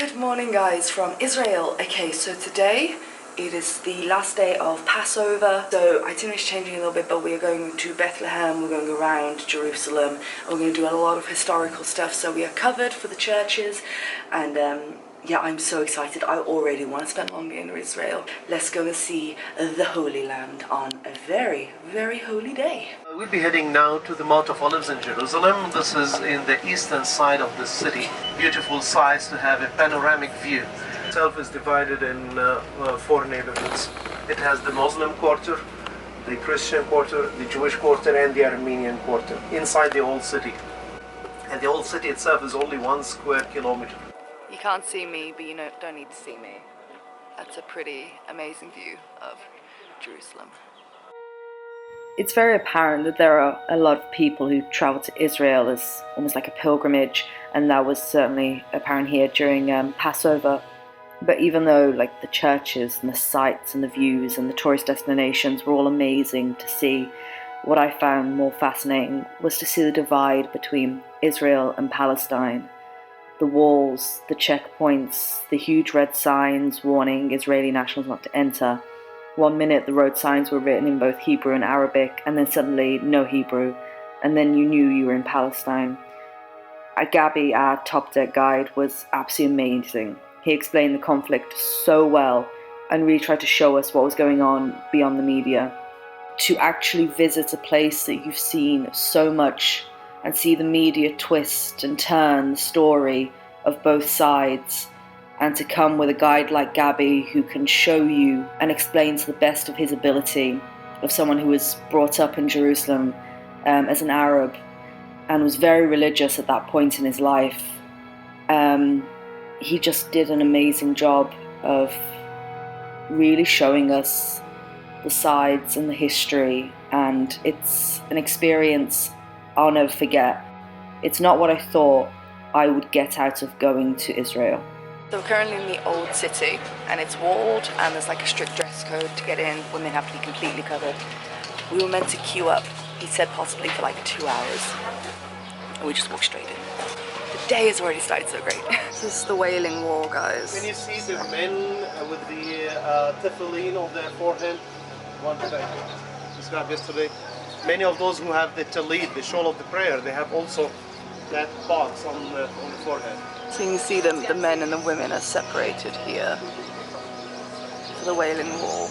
Good morning guys from Israel. Okay, so today it is the last day of Passover. So itinerary is changing a little bit, but we are going to Bethlehem, we're going around Jerusalem, and we're going to do a lot of historical stuff. So we are covered for the churches, and yeah, I'm so excited. I already want to spend longer in Israel. Let's go and see the Holy Land on a very, very holy day. We'll be heading now to the Mount of Olives in Jerusalem. This is in the eastern side of the city. Beautiful size to have a panoramic view. Itself is divided in four neighborhoods. It has the Muslim quarter, the Christian quarter, the Jewish quarter, and the Armenian quarter inside the old city. And the old city itself is only 1 square kilometer. You can't see me, but you don't need to see me. That's a pretty amazing view of Jerusalem. It's very apparent that there are a lot of people who travel to Israel as almost like a pilgrimage, and that was certainly apparent here during Passover. But even though like the churches and the sights and the views and the tourist destinations were all amazing to see, what I found more fascinating was to see the divide between Israel and Palestine. The walls, the checkpoints, the huge red signs warning Israeli nationals not to enter. 1 minute the road signs were written in both Hebrew and Arabic, and then suddenly no Hebrew, and then you knew you were in Palestine. Gabby, our top deck guide, was absolutely amazing. He explained the conflict so well and really tried to show us what was going on beyond the media. To actually visit a place that you've seen so much and see the media twist and turn the story of both sides, and to come with a guide like Gabby who can show you and explain to the best of his ability, of someone who was brought up in Jerusalem as an Arab and was very religious at that point in his life. He just did an amazing job of really showing us the sides and the history, and it's an experience I'll never forget. It's not what I thought I would get out of going to Israel. So we're currently in the old city, and it's walled, and there's like a strict dress code to get in. Women have to be completely covered. We were meant to queue up, he said possibly for like 2 hours, and we just walked straight in. The day has already started so great. This is the Wailing Wall, guys. Can you see the men with the tefillin on their forehead? One today, described yesterday. Many of those who have the talid, the shawl of the prayer, they have also that box on the forehead. So you can see the men and the women are separated here for the Wailing Wall.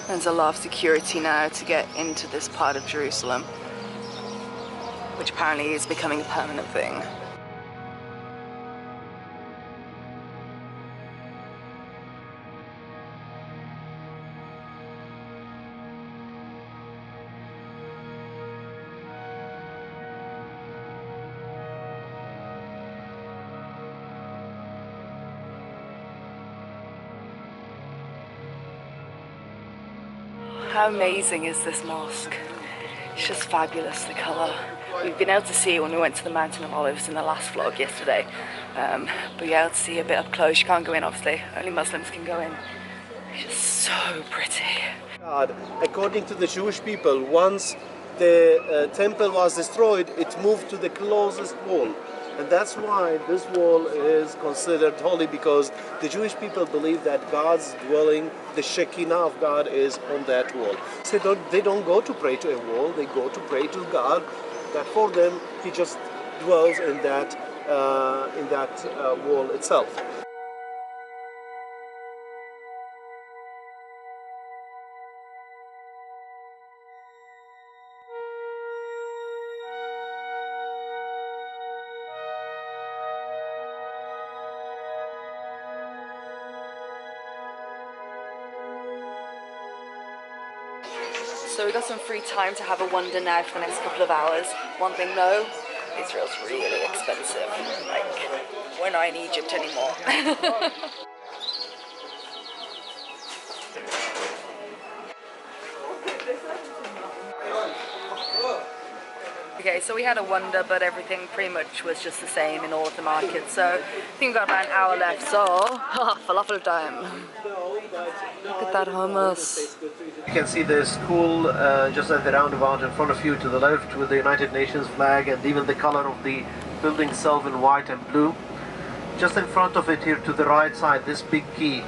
There's a lot of security now to get into this part of Jerusalem, which apparently is becoming a permanent thing. How amazing is this mosque? It's just fabulous, the colour. We've been able to see it when we went to the Mountain of Olives in the last vlog yesterday. But you're able to see a bit up close. You can't go in, obviously. Only Muslims can go in. It's just so pretty. God, according to the Jewish people, once the temple was destroyed, it moved to the closest wall. And that's why this wall is considered holy, because the Jewish people believe that God's dwelling, the Shekinah of God, is on that wall. So they don't go to pray to a wall, they go to pray to God, that for them, He just dwells in that wall itself. So we got some free time to have a wander now for the next couple of hours. One thing though, Israel's really expensive. Like, we're not in Egypt anymore. Okay, so we had a wander, but everything pretty much was just the same in all of the markets. So I think we've got about an hour left, so falafel time. Look at that hummus. You can see the school just at the roundabout in front of you to the left with the United Nations flag and even the color of the building itself in white and blue. just in front of it here to the right side, this big key,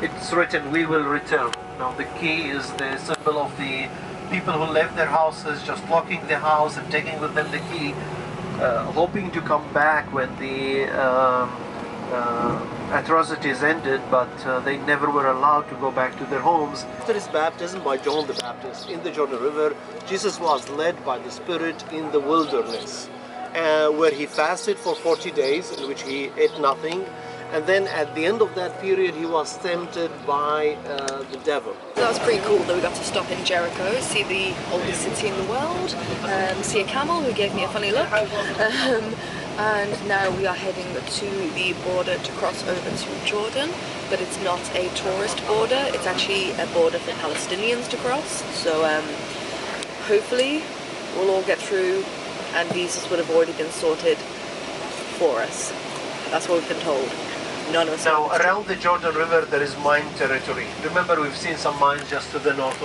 it's written, "We will return." Now the key is the symbol of the people who left their houses, just locking the house and taking with them the key, hoping to come back when the atrocities ended, but they never were allowed to go back to their homes. After his baptism by John the Baptist in the Jordan River, Jesus was led by the Spirit in the wilderness, where he fasted for 40 days, in which he ate nothing. And then at the end of that period, he was tempted by the devil. That was pretty cool that we got to stop in Jericho, see the oldest city in the world, see a camel who gave me a funny look, and now we are heading to the border to cross over to Jordan, but it's not a tourist border, it's actually a border for Palestinians to cross, so hopefully we'll all get through and visas would have already been sorted for us. That's what we've been told. None of us now, around the Jordan River, there is mine territory. Remember, we've seen some mines just to the north of